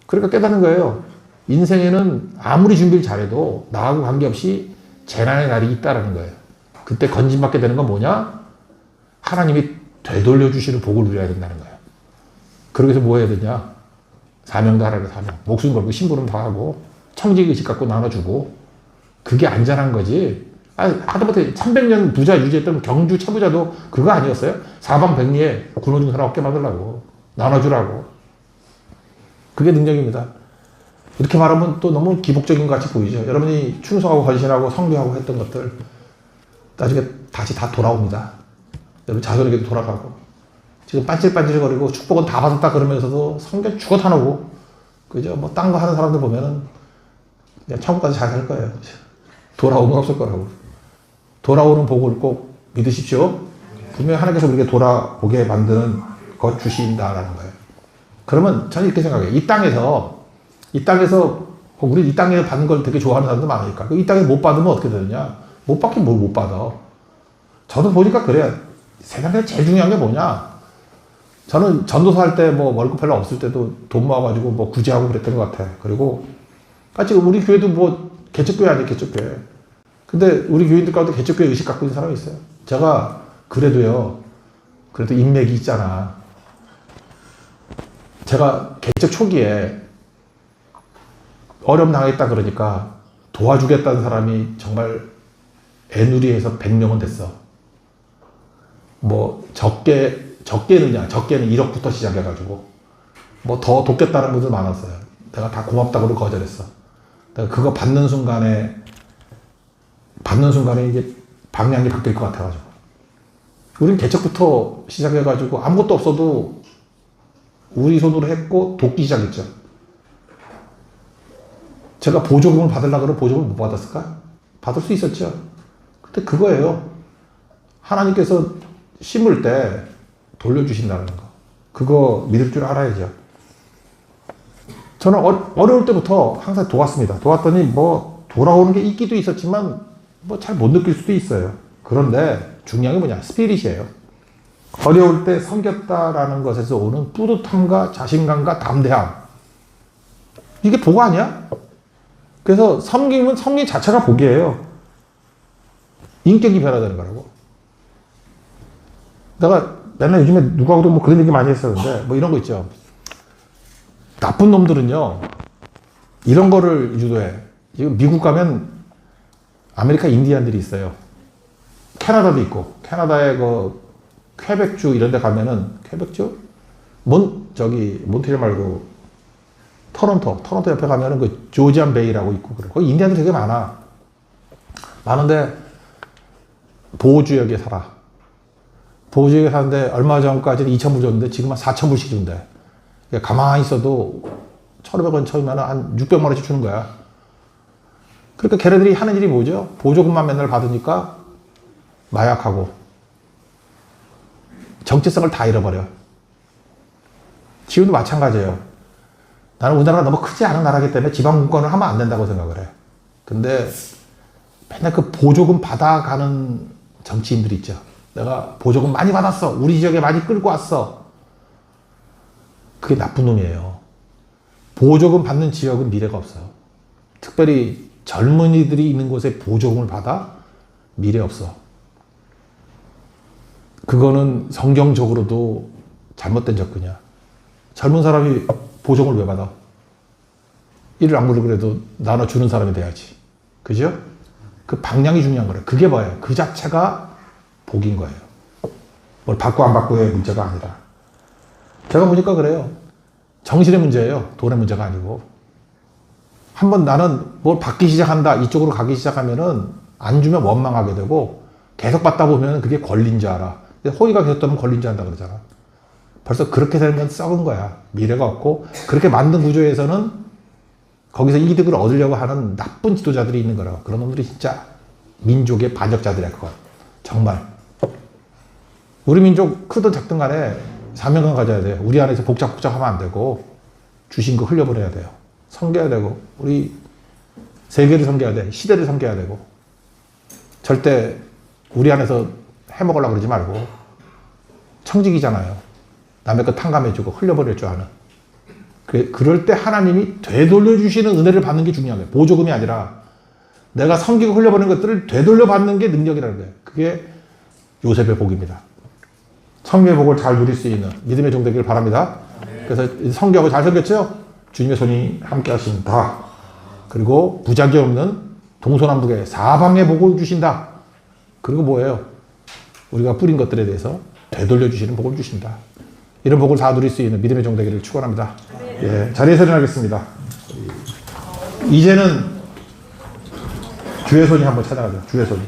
그러니까 깨닫는 거예요. 인생에는 아무리 준비를 잘해도 나하고 관계없이 재난의 날이 있다라는 거예요. 그때 건진받게 되는 건 뭐냐? 하나님이 되돌려 주시는 복을 누려야 된다는 거예요. 그러기 위해서 뭐 해야 되냐? 사명도 하라고 사명. 목숨 걸고 심부름 다 하고 청지의식 갖고 나눠주고 그게 안전한 거지. 하다못해 300년 부자 유지했던 경주 최부자도 그거 아니었어요? 사방백리에 굶어 죽는 사람 없게 만들라고 나눠주라고. 그게 능력입니다. 이렇게 말하면 또 너무 기복적인 것 같이 보이죠. 여러분이 충성하고 헌신하고 성교하고 했던 것들 나중에 다시 다 돌아옵니다. 여러분 자손에게도 돌아가고 지금 반질반질거리고 축복은 다 받았다 그러면서도 성경 죽어 타놓고 그죠? 뭐 딴 거 하는 사람들 보면은 그냥 천국까지 잘 살 거예요. 돌아오는 건 없을 거라고. 돌아오는 복을 꼭 믿으십시오. 분명히 하나님께서 우리에게 돌아오게 만드는 것 주신다라는 거예요. 그러면 저는 이렇게 생각해요. 이 땅에서 우리 이 땅에 받는 걸 되게 좋아하는 사람도 많으니까 이 땅에 못 받으면 어떻게 되느냐? 못 받긴 뭘 못 받아. 저도 보니까 그래요. 세상에 제일 중요한 게 뭐냐? 저는 전도사 할 때 뭐 월급 별로 없을 때도 돈 모아가지고 뭐 구제하고 그랬던 것 같아. 그리고 지금 우리 교회도 뭐 개척교회 아니에요, 개척교회. 근데 우리 교인들 가운데 개척교회 의식 갖고 있는 사람이 있어요. 제가 그래도 인맥이 있잖아. 제가 개척 초기에 어려움 당했다 그러니까 도와주겠다는 사람이 정말 애누리에서 100명은 됐어. 뭐 적게는 1억부터 시작해가지고 뭐 더 돕겠다는 분들 많았어요. 내가 다 고맙다고 거절했어. 내가 그거 받는 순간에 이게 방향이 바뀔 것 같아가지고. 우린 개척부터 시작해가지고 아무것도 없어도 우리 손으로 했고 돕기 시작했죠. 제가 보조금을 받으려고 그러면 보조금을 못 받았을까? 받을 수 있었죠. 근데 그거예요. 하나님께서 심을 때 돌려주신다는 거. 그거 믿을 줄 알아야죠. 저는 어려울 때부터 항상 도왔습니다. 도왔더니 뭐 돌아오는 게 있기도 있었지만 뭐 잘 못 느낄 수도 있어요. 그런데 중요한 게 뭐냐? 스피릿이에요. 어려울 때 섬겼다라는 것에서 오는 뿌듯함과 자신감과 담대함. 이게 복 아니야? 그래서 섬김 자체가 복이에요. 인격이 변화되는 거라고. 내가 맨날 요즘에 누구하고도 뭐 그런 얘기 많이 했었는데 뭐 이런 거 있죠. 나쁜 놈들은요 이런 거를 유도해. 지금 미국 가면 아메리카 인디안들이 있어요. 캐나다도 있고 캐나다의 그 퀘벡주 이런 데 가면은 퀘벡주? 몬트리올 말고 토론토 옆에 가면은 그 조지안 베이라고 있고 그래. 거기 인디안들 되게 많은데 보호구역에 살아. 보호구역에 사는데 얼마 전까지는 2,000불 줬는데 지금 한 4,000불씩 준대. 그러니까 가만히 있어도 1,500원 처음에는 한 600만 원씩 주는 거야. 그러니까 걔네들이 하는 일이 뭐죠? 보조금만 맨날 받으니까 마약하고 정체성을 다 잃어버려. 지금도 마찬가지예요. 나는 우리나라가 너무 크지 않은 나라이기 때문에 지방분권을 하면 안 된다고 생각을 해. 근데 맨날 그 보조금 받아가는 정치인들이 있죠. 내가 보조금 많이 받았어. 우리 지역에 많이 끌고 왔어. 그게 나쁜 놈이에요. 보조금 받는 지역은 미래가 없어요. 특별히 젊은이들이 있는 곳에 보조금을 받아 미래 없어. 그거는 성경적으로도 잘못된 접근이야. 젊은 사람이 보조금을 왜 받아? 일을 안 물고 그래도 나눠주는 사람이 돼야지. 그죠? 그 방향이 중요한 거예요. 그게 뭐예요? 그 자체가 복인 거예요. 뭘 받고 안 받고의 문제가 아니라. 제가 보니까 그래요. 정신의 문제예요. 돈의 문제가 아니고. 한번 나는 뭘 받기 시작한다. 이쪽으로 가기 시작하면은 안 주면 원망하게 되고 계속 받다 보면 그게 권리인 줄 알아. 호의가 계속 되면 권리인 줄 안다 그러잖아. 벌써 그렇게 되면 썩은 거야. 미래가 없고 그렇게 만든 구조에서는 거기서 이득을 얻으려고 하는 나쁜 지도자들이 있는 거라고. 그런 놈들이 진짜 민족의 반역자들이야. 그건 정말. 우리 민족 크든 작든 간에 사명감 가져야 돼요. 우리 안에서 복잡하면 안 되고 주신 거 흘려보내야 돼요. 섬겨야 되고 우리 세계를 섬겨야 돼. 시대를 섬겨야 되고 절대 우리 안에서 해먹으려고 그러지 말고 청직이잖아요. 남의 거 탕감해주고 흘려버릴 줄 아는. 그럴 때 하나님이 되돌려 주시는 은혜를 받는 게 중요한 거예요. 보조금이 아니라 내가 섬기고 흘려버리는 것들을 되돌려 받는 게 능력이라는 거예요. 그게 요셉의 복입니다. 성경의 복을 잘 누릴 수 있는 믿음의 종 되기를 바랍니다. 그래서 성경을 잘 섬겼죠? 주님의 손이 함께 하신다. 그리고 부작용 없는 동서남북의 사방의 복을 주신다. 그리고 뭐예요? 우리가 뿌린 것들에 대해서 되돌려 주시는 복을 주신다. 이런 복을 다 누릴 수 있는 믿음의 종 되기를 축원합니다. 예, 자리에서 일어나겠습니다. 이제는 주의 손이 한번 찾아가죠. 주의 손이.